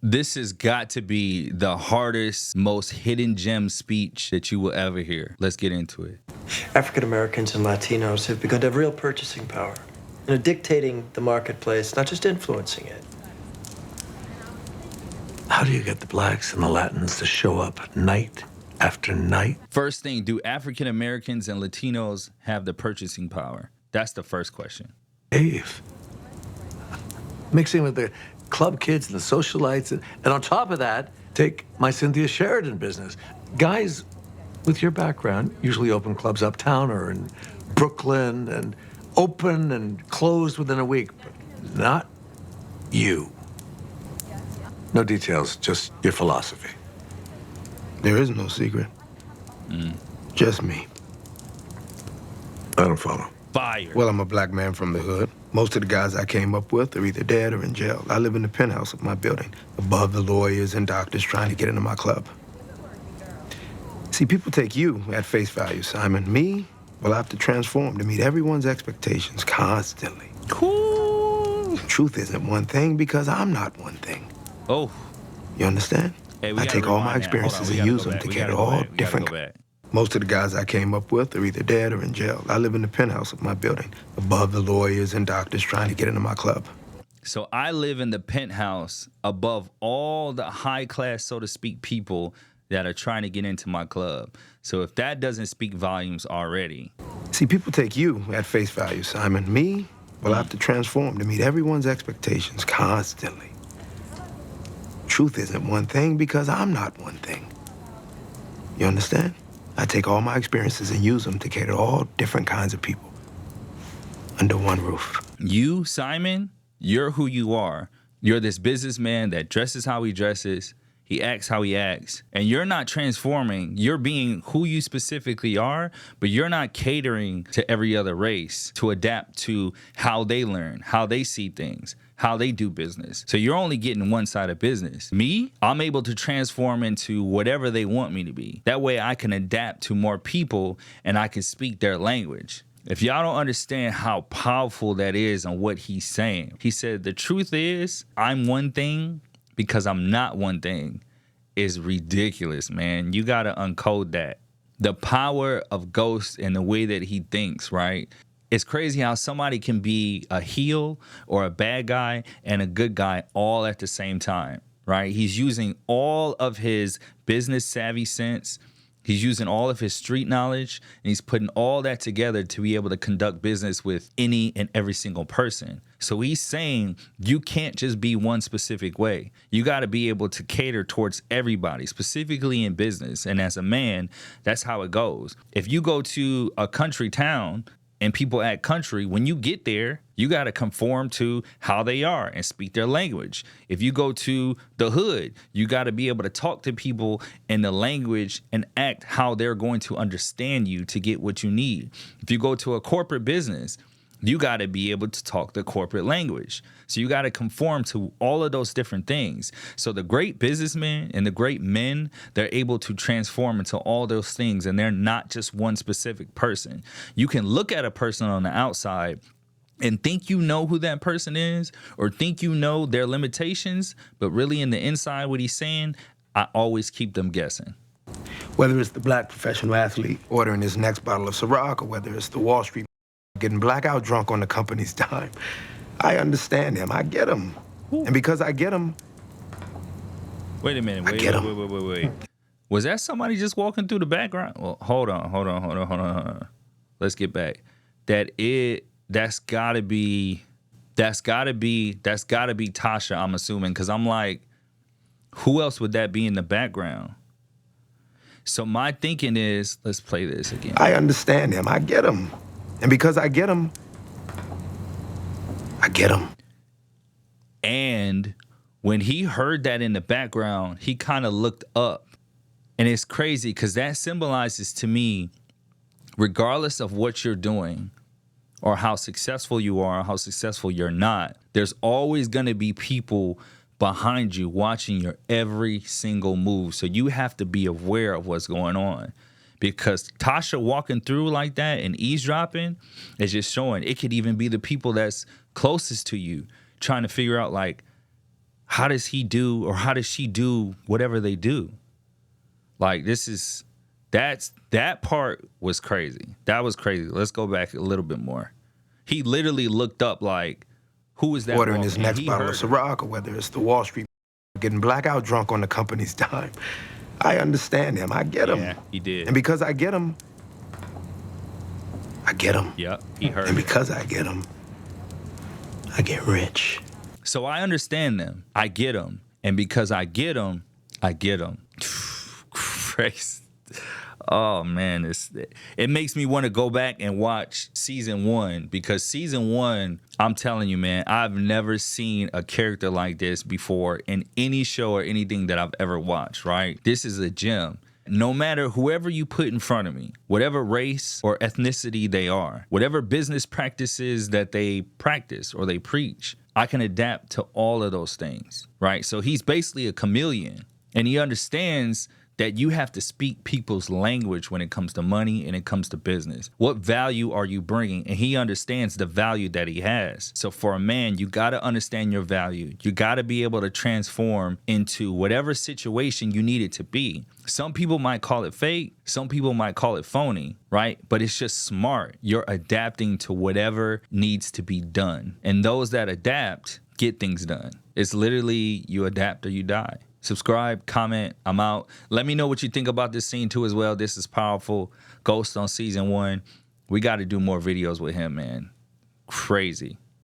This has got to be the hardest, most hidden gem speech that you will ever hear. Let's get into it. African Americans and Latinos have begun to have real purchasing power and are dictating the marketplace, not just influencing it. How do you get the blacks and the Latins to show up night after night? First thing, do African Americans and Latinos have the purchasing power? That's the first question. Dave. Mixing with the club kids and the socialites. And on top of that, take my Cynthia Sheridan business. Guys with your background usually open clubs uptown or in Brooklyn and open and closed within a week, but not you. No details, just your philosophy. There is no secret. Just me. I don't follow. Fire. Well, I'm a black man from the hood. Most of the guys I came up with are either dead or in jail. I live in the penthouse of my building, above the lawyers and doctors trying to get into my club. See, people take you at face value, Simon. Me, well, I have to transform to meet everyone's expectations constantly. Cool. Truth isn't one thing because I'm not one thing. Oh. You understand? Hey, I take all my experiences and use them to cater all different. Most of the guys I came up with are either dead or in jail. I live in the penthouse of my building, above the lawyers and doctors trying to get into my club. So I live in the penthouse above all the high class, so to speak, people that are trying to get into my club. So if that doesn't speak volumes already. See, people take you at face value, Simon. Me, well, I have to transform to meet everyone's expectations constantly. Truth isn't one thing because I'm not one thing. You understand? I take all my experiences and use them to cater all different kinds of people under one roof. You, Simon, you're who you are. You're this businessman that dresses how he dresses. He acts how he acts. And you're not transforming. You're being who you specifically are, but you're not catering to every other race to adapt to how they learn, how they see things, how they do business. So you're only getting one side of business. Me, I'm able to transform into whatever they want me to be. That way I can adapt to more people and I can speak their language. If y'all don't understand how powerful that is on what he's saying, he said, the truth is I'm one thing because I'm not one thing is ridiculous, man. You got to uncode that. The power of Ghost and the way that he thinks, right? It's crazy how somebody can be a heel or a bad guy and a good guy all at the same time, right? He's using all of his business savvy sense. He's using all of his street knowledge, and he's putting all that together to be able to conduct business with any and every single person. So he's saying you can't just be one specific way. You got to be able to cater towards everybody, specifically in business. And as a man, that's how it goes. If you go to a country town and people act country, when you get there, you got to conform to how they are and speak their language. If you go to the hood, you got to be able to talk to people in the language and act how they're going to understand you to get what you need. If you go to a corporate business, you got to be able to talk the corporate language. So you got to conform to all of those different things. So the great businessmen and the great men, they're able to transform into all those things, and they're not just one specific person. You can look at a person on the outside and think you know who that person is or think you know their limitations, but really in the inside what he's saying, I always keep them guessing. Whether it's the black professional athlete ordering his next bottle of Ciroc or whether it's the Wall Street getting blackout drunk on the company's dime, I understand him. I get him. Ooh. And because I get him, Wait a minute. Wait. Was that somebody just walking through the background? Well, hold on. Let's get back. That's gotta be Tasha, I'm assuming, because I'm like, who else would that be in the background? So my thinking is, let's play this again. I understand him. I get him. And because I get him, I get him. And when he heard that in the background, he kind of looked up. And it's crazy because that symbolizes to me, regardless of what you're doing or how successful you are or how successful you're not, there's always going to be people behind you watching your every single move. So you have to be aware of what's going on. Because Tasha walking through like that and eavesdropping is just showing it could even be the people that's closest to you trying to figure out, like, how does he do or how does she do whatever they do? Like, that part was crazy. That was crazy. Let's go back a little bit more. He literally looked up like, who is that? Ordering his next bottle of Ciroc, or whether it's the Wall Street getting blackout drunk on the company's dime. I understand him. I get him. Yeah, he did. And because I get him, I get him. Yep, he heard. And because I get him, I get rich. So I understand them. I get them. And because I get them, I get them. Christ. Oh, man. It makes me want to go back and watch season 1, because season 1, I'm telling you, man, I've never seen a character like this before in any show or anything that I've ever watched, right? This is a gem. No matter whoever you put in front of me, whatever race or ethnicity they are, whatever business practices that they practice or they preach, I can adapt to all of those things, right? So he's basically a chameleon, and he understands that you have to speak people's language when it comes to money and it comes to business. What value are you bringing? And he understands the value that he has. So for a man, you got to understand your value. You got to be able to transform into whatever situation you need it to be. Some people might call it fake. Some people might call it phony, right? But it's just smart. You're adapting to whatever needs to be done. And those that adapt get things done. It's literally you adapt or you die. Subscribe, comment. I'm out. Let me know what you think about this scene too as well. This is powerful. Ghost on season 1. We got to do more videos with him, man. Crazy.